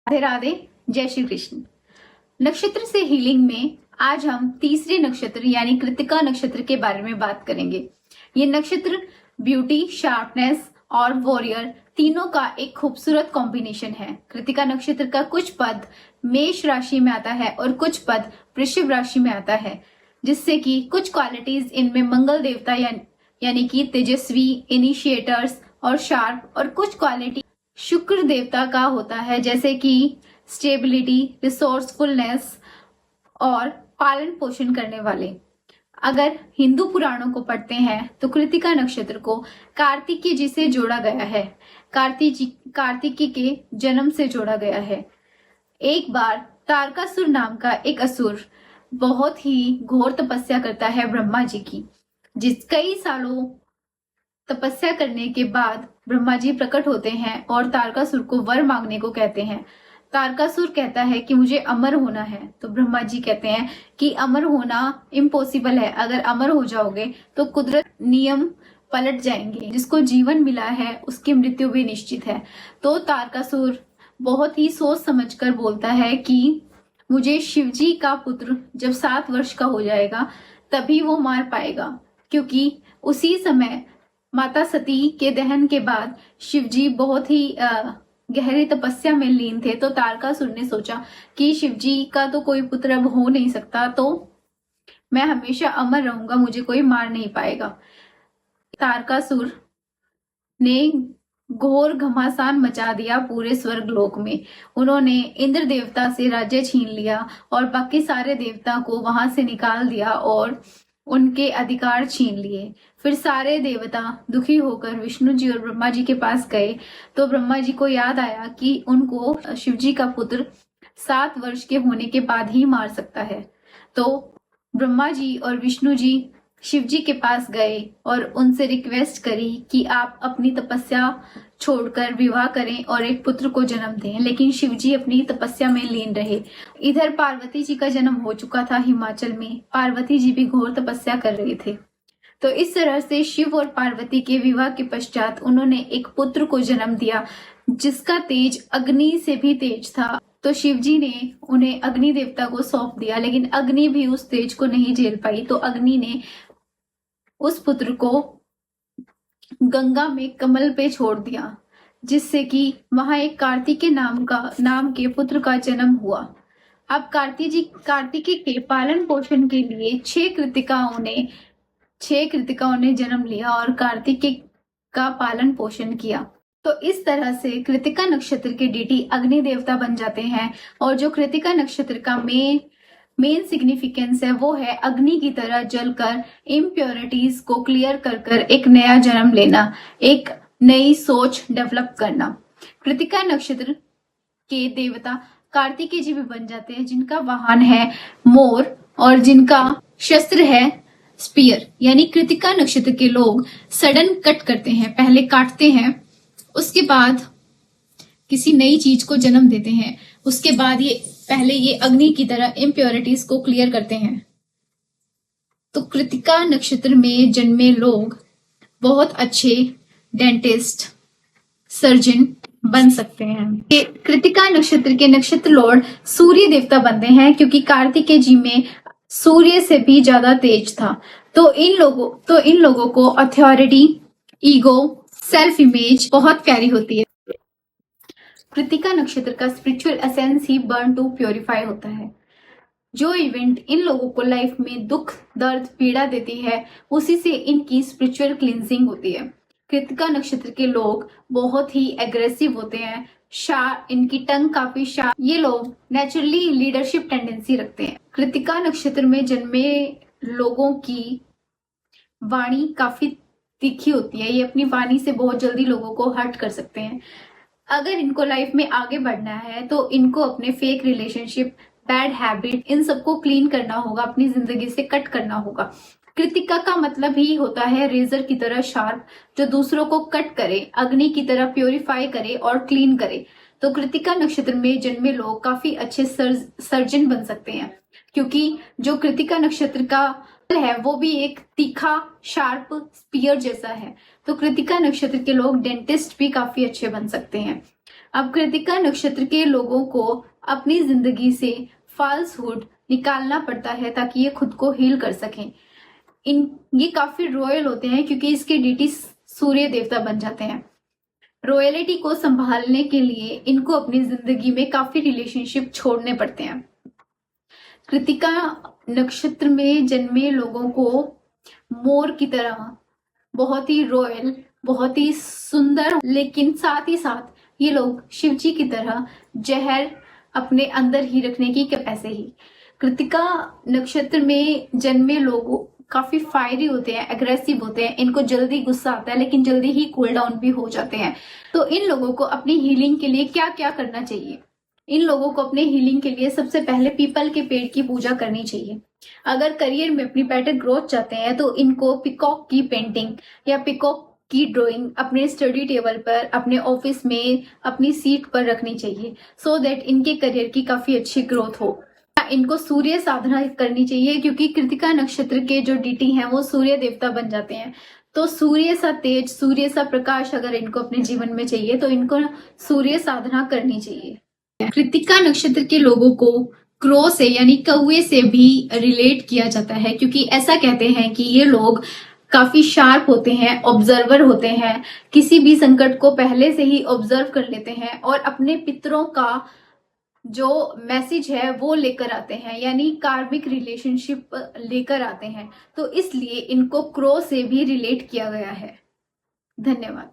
राधे राधे, जय श्री कृष्ण। नक्षत्र से हीलिंग में आज हम तीसरे नक्षत्र यानी कृत्तिका नक्षत्र के बारे में बात करेंगे। ये नक्षत्र ब्यूटी, शार्पनेस और वॉरियर तीनों का एक खूबसूरत कॉम्बिनेशन है। कृत्तिका नक्षत्र का कुछ पद मेष राशि में आता है और कुछ पद वृषभ राशि में आता है, जिससे कि कुछ क्वालिटीज इनमें मंगल देवता यानी कि तेजस्वी, इनिशिएटर्स और शार्प, और कुछ क्वालिटी शुक्र देवता का होता है, जैसे कि स्टेबिलिटी, रिसोर्सफुलनेस और पालन पोषण करने वाले। अगर हिंदू पुराणों को पढ़ते हैं तो कृत्तिका नक्षत्र को कार्तिकेय जी से जोड़ा गया है। कार्तिकेय के जन्म से जोड़ा गया है। एक बार तारकासुर नाम का एक असुर बहुत ही घोर तपस्या करता है ब्रह्मा जी की। कई सालों तपस्या करने के बाद ब्रह्मा जी प्रकट होते हैं और तारकासुर को वर मांगने को कहते हैं। तारकासुर कहता है कि मुझे अमर होना है, तो ब्रह्मा जी कहते हैं कि अमर होना इम्पॉसिबल है। अगर अमर हो जाओगे तो कुदरत नियम पलट जाएंगे। जिसको जीवन मिला है उसकी मृत्यु भी निश्चित है। तो तारकासुर बहुत ही सोच समझकर बोलता है कि मुझे शिवजी का पुत्र जब 7 वर्ष का हो जाएगा तभी वो मार पाएगा, क्योंकि उसी समय माता सती के दहन के बाद शिवजी बहुत ही गहरी तपस्या में लीन थे। तो तारकासुर ने सोचा कि शिवजी का तो कोई पुत्र अब हो नहीं सकता, तो मैं हमेशा अमर रहूंगा, मुझे कोई मार नहीं पाएगा। तारकासुर ने घोर घमासान मचा दिया पूरे स्वर्ग लोक में। उन्होंने इंद्र देवता से राज्य छीन लिया और बाकी सारे देवता को वहां से निकाल दिया और उनके अधिकार छीन लिए। फिर सारे देवता दुखी होकर विष्णु जी और ब्रह्मा जी के पास गए। तो ब्रह्मा जी को याद आया कि उनको शिवजी का पुत्र 7 वर्ष के होने के बाद ही मार सकता है। तो ब्रह्मा जी और विष्णु जी शिवजी के पास गए और उनसे रिक्वेस्ट करी कि आप अपनी तपस्या छोड़कर विवाह करें और एक पुत्र को जन्म दें। लेकिन शिवजी अपनी तपस्या में लीन रहे। इधर पार्वती जी का जन्म हो चुका था हिमाचल में। पार्वती जी भी घोर तपस्या कर रहे थे। तो इस तरह से शिव और पार्वती के विवाह के पश्चात उन्होंने एक पुत्र को जन्म दिया, जिसका तेज अग्नि से भी तेज था। तो शिवजी ने उन्हें अग्नि देवता को सौंप दिया, लेकिन अग्नि भी उस तेज को नहीं झेल पाई। तो अग्नि ने उस पुत्र को गंगा में कमल पे छोड़ दिया, जिससे कि वहां एक कार्तिकेय नाम के पुत्र का जन्म हुआ। अब कार्तिकेय के पालन पोषण के लिए 6 कृतिकाओं ने जन्म लिया और कार्तिकेय का पालन पोषण किया। तो इस तरह से कृत्तिका नक्षत्र के डीटी अग्नि देवता बन जाते हैं। और जो कृत्तिका नक्षत्र का मेन सिग्निफिकेंस है वो है अग्नि की तरह जलकर इम्प्योरिटीज को क्लियर कर एक नया जन्म लेना, एक नई सोच डेवलप करना। कृत्तिका नक्षत्र के देवता कार्तिकेय जी भी बन जाते हैं, जिनका वाहन है मोर और जिनका शस्त्र है स्पीयर। यानी कृत्तिका नक्षत्र के लोग सडन कट करते हैं, पहले काटते हैं, उसके बाद किसी नई चीज को जन्म देते हैं, उसके बाद ये अग्नि की तरह इम्प्योरिटीज को क्लियर करते हैं। तो कृत्तिका नक्षत्र में जन्मे लोग बहुत अच्छे डेंटिस्ट, सर्जन बन सकते हैं। कृत्तिका नक्षत्र के नक्षत्र लॉर्ड सूर्य देवता बनते हैं, क्योंकि कार्तिकेय जी में सूर्य से भी ज्यादा तेज था। तो इन लोगों को अथॉरिटी, ईगो, सेल्फ इमेज बहुत प्यारी होती है। कृत्तिका नक्षत्र का स्पिरिचुअल एसेंस ही बर्न टू प्योरीफाई होता है। जो इवेंट इन लोगों को लाइफ में दुख, दर्द, पीड़ा देती है, उसी से इनकी स्पिरिचुअल क्लींजिंग होती है। कृत्तिका नक्षत्र के लोग बहुत ही एग्रेसिव होते हैं। इनकी टंग काफी शार्प। ये लोग नेचुरली लीडरशिप टेंडेंसी रखते हैं। कृत्तिका नक्षत्र में जन्मे लोगों की वाणी काफी तीखी होती है। ये अपनी वाणी से बहुत जल्दी लोगों को हर्ट कर सकते हैं। अगर इनको लाइफ में आगे बढ़ना है तो इनको अपने फेक रिलेशनशिप, बैड हैबिट, इन सबको क्लीन करना होगा, अपनी जिंदगी से कट करना होगा। कृत्तिका का मतलब ही होता है रेजर की तरह शार्प, जो दूसरों को कट करे, अग्नि की तरह प्योरीफाई करे और क्लीन करे। तो कृत्तिका नक्षत्र में जन्मे लोग काफी अच्छे सर्जन बन सकते हैं, क्योंकि जो कृत्तिका नक्षत्र का है वो भी एक तीखा शार्प स्पीयर जैसा है। तो कृत्तिका नक्षत्र के लोग डेंटिस्ट भी काफी अच्छे बन सकते हैं। अब कृतिका नक्षत्र के लोगों को अपनी जिंदगी से फॉल्सहुड निकालना पड़ता है ताकि ये खुद को हील कर सकें। ये काफी रॉयल होते हैं क्योंकि इसके डीटी सूर्य देवता बन जाते हैं। रॉयलिटी को संभालने के लिए इनको अपनी जिंदगी में काफी रिलेशनशिप छोड़ने पड़ते हैं। कृतिका नक्षत्र में जन्मे लोगों को मोर की तरह बहुत ही रॉयल, बहुत ही सुंदर, लेकिन साथ ही साथ ये लोग शिवजी की तरह जहर अपने अंदर ही रखने की कैपेसिटी। कृतिका नक्षत्र में जन्मे लोग काफी फायरी होते हैं, एग्रेसिव होते हैं, इनको जल्दी गुस्सा आता है लेकिन जल्दी ही कूल डाउन भी हो जाते हैं। तो इन लोगों को अपनी हीलिंग के लिए क्या क्या करना चाहिए? इन लोगों को अपने हीलिंग के लिए सबसे पहले पीपल के पेड़ की पूजा करनी चाहिए। अगर करियर में अपनी बेटर ग्रोथ चाहते हैं तो इनको पिकॉक की पेंटिंग या पिकॉक की ड्राइंग अपने स्टडी टेबल पर, अपने ऑफिस में, अपनी सीट पर रखनी चाहिए सो दैट इनके करियर की काफी अच्छी ग्रोथ हो। इनको सूर्य साधना करनी चाहिए क्योंकि कृतिका नक्षत्र के जो डीटी हैं वो सूर्य देवता बन जाते हैं। तो सूर्य सा तेज, सूर्य सा प्रकाश अगर इनको अपने जीवन में चाहिए तो इनको सूर्य साधना करनी चाहिए। कृतिका नक्षत्र के लोगों को क्रो से यानी कौवे से भी रिलेट किया जाता है क्योंकि ऐसा कहते हैं कि ये लोग काफी शार्प होते हैं, ऑब्जर्वर होते हैं, किसी भी संकट को पहले से ही ऑब्जर्व कर लेते हैं और अपने पितरों का जो मैसेज है वो लेकर आते हैं, यानी कार्मिक रिलेशनशिप लेकर आते हैं। तो इसलिए इनको क्रो से भी रिलेट किया गया है। धन्यवाद।